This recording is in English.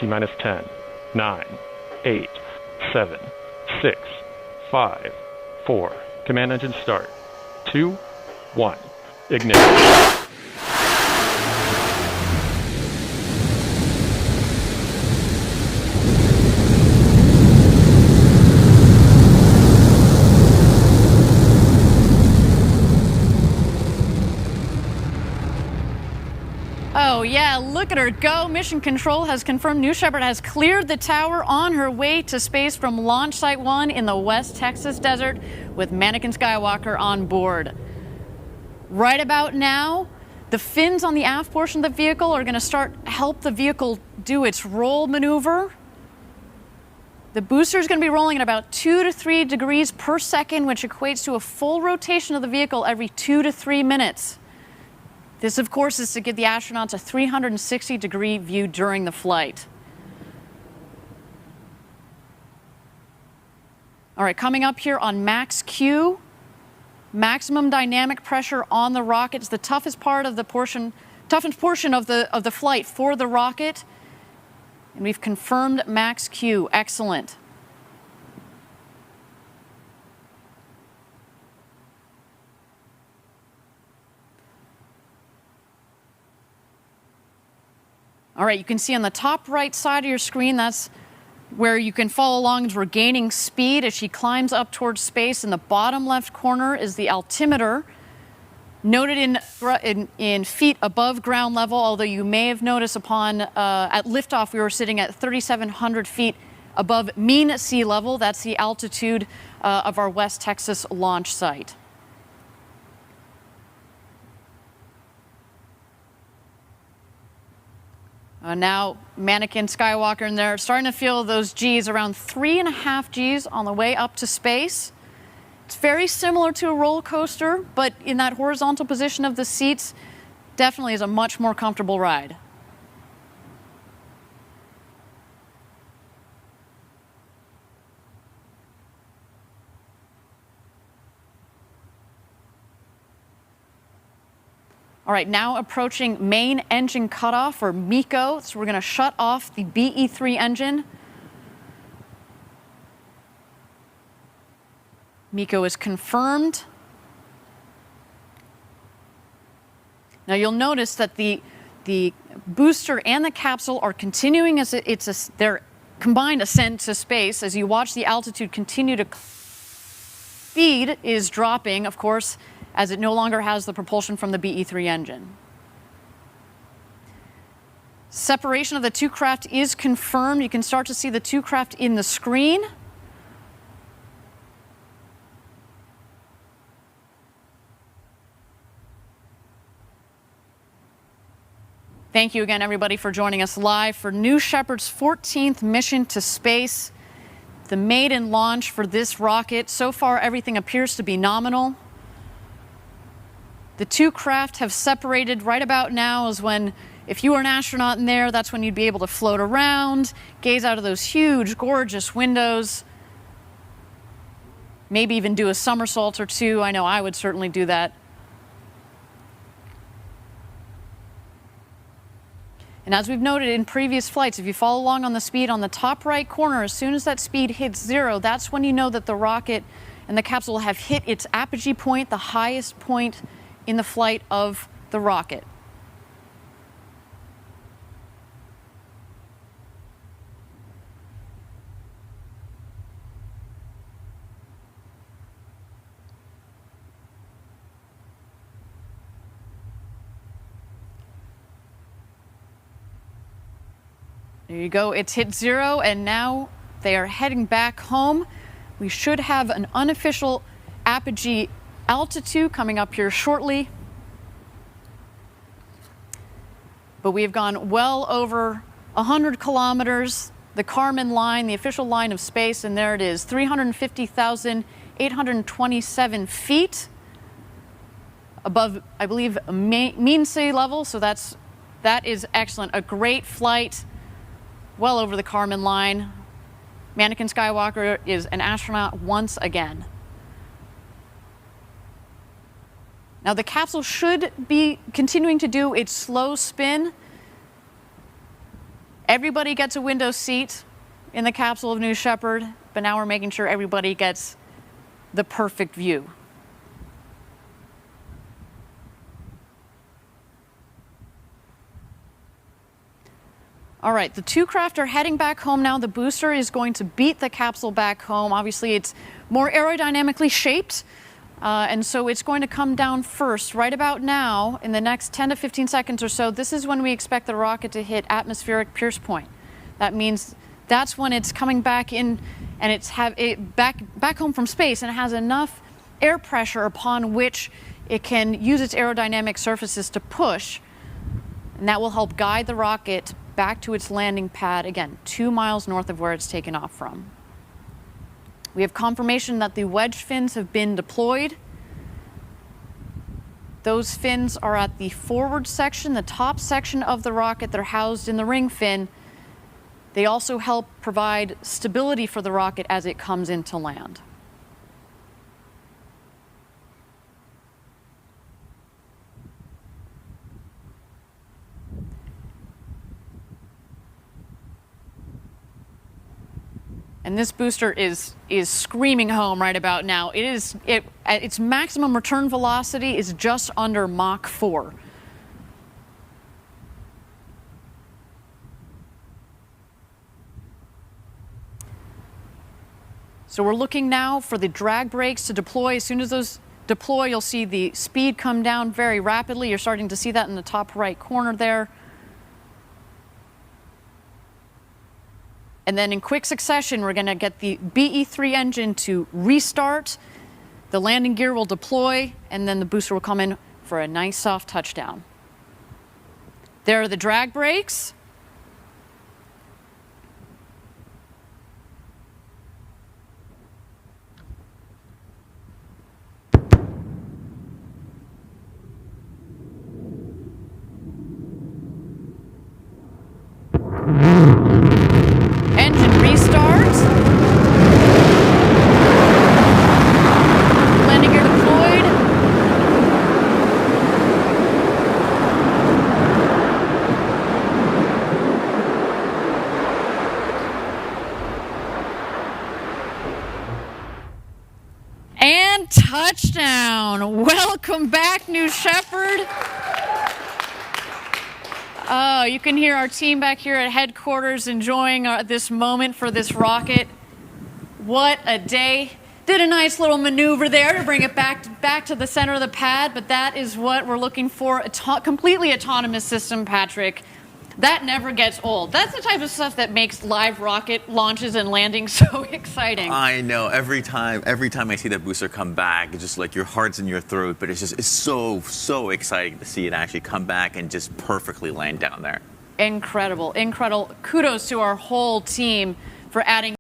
T-minus 10, 9, 8, 7, 6, 5, 4. Command engine start. 2, 1. Ignition. Oh yeah, look at her go. Mission Control has confirmed New Shepard has cleared the tower on her way to space from Launch Site 1 in the West Texas desert with Mannequin Skywalker on board. Right about now, the fins on the aft portion of the vehicle are going to help the vehicle do its roll maneuver. The booster is going to be rolling at about 2 to 3 degrees per second, which equates to a full rotation of the vehicle every 2 to 3 minutes. This, of course, is to give the astronauts a 360-degree view during the flight. All right, coming up here on max Q, maximum dynamic pressure on the rocket is the toughest portion of the flight for the rocket, and we've confirmed max Q. Excellent. All right, you can see on the top right side of your screen, that's where you can follow along as we're gaining speed as she climbs up towards space. In the bottom left corner is the altimeter, noted in feet above ground level, although you may have noticed at liftoff we were sitting at 3,700 feet above mean sea level. That's the altitude of our West Texas launch site. Now, Mannequin Skywalker in there, starting to feel those Gs, around 3.5 Gs on the way up to space. It's very similar to a roller coaster, but in that horizontal position of the seats, definitely is a much more comfortable ride. All right, now approaching main engine cutoff, or MECO. So we're going to shut off the BE-3 engine. MECO is confirmed. Now you'll notice that the booster and the capsule are continuing as their combined ascent to space. As you watch the altitude continue to, speed is dropping, of course, as it no longer has the propulsion from the BE-3 engine. Separation of the two craft is confirmed. You can start to see the two craft in the screen. Thank you again, everybody, for joining us live for New Shepard's 14th mission to space, the maiden launch for this rocket. So far, everything appears to be nominal. The two craft have separated. Right about now is when, if you were an astronaut in there, that's when you'd be able to float around, gaze out of those huge, gorgeous windows, maybe even do a somersault or two. I know I would certainly do that. And as we've noted in previous flights, if you follow along on the speed on the top right corner, as soon as that speed hits 0, that's when you know that the rocket and the capsule have hit its apogee point, the highest point in the flight of the rocket. There you go, it's hit 0, and now they are heading back home. We should have an unofficial apogee altitude coming up here shortly. But we have gone well over 100 kilometers, the Kármán line, the official line of space, and there it is, 350,827 feet above, I believe, mean sea level. So that is excellent. A great flight, well over the Kármán line. Mannequin Skywalker is an astronaut once again. Now, the capsule should be continuing to do its slow spin Everybody gets a window seat in the capsule of New Shepard, but now we're making sure everybody gets the perfect view. All right, the two craft are heading back home now. The booster is going to beat the capsule back home. Obviously, it's more aerodynamically shaped, and so it's going to come down first. Right about now, in the next 10 to 15 seconds or so, this is when we expect the rocket to hit atmospheric pierce point. That means that's when it's coming back in, and it's back home from space, and it has enough air pressure upon which it can use its aerodynamic surfaces to push, and that will help guide the rocket back to its landing pad, again, 2 miles north of where it's taken off from. We have confirmation that the wedge fins have been deployed. Those fins are at the forward section, the top section of the rocket. They're housed in the ring fin. They also help provide stability for the rocket as it comes into land. And this booster is screaming home right about now. Its maximum return velocity is just under Mach 4. So we're looking now for the drag brakes to deploy. As soon as those deploy, you'll see the speed come down very rapidly. You're starting to see that in the top right corner there. And then in quick succession, we're going to get the BE-3 engine to restart. The landing gear will deploy, and then the booster will come in for a nice soft touchdown. There are the drag brakes. Engine restart. Landing gear deployed. And touchdown. Welcome back, New Shepard. Oh, you can hear our team back here at headquarters enjoying this moment for this rocket. What a day. Did a nice little maneuver there to bring it back to the center of the pad, but that is what we're looking for. A completely autonomous system, Patrick. That never gets old. That's the type of stuff that makes live rocket launches and landings so exciting. I know. Every time I see that booster come back, it's just like your heart's in your throat. But it's so exciting to see it actually come back and just perfectly land down there. Incredible, incredible. Kudos to our whole team for adding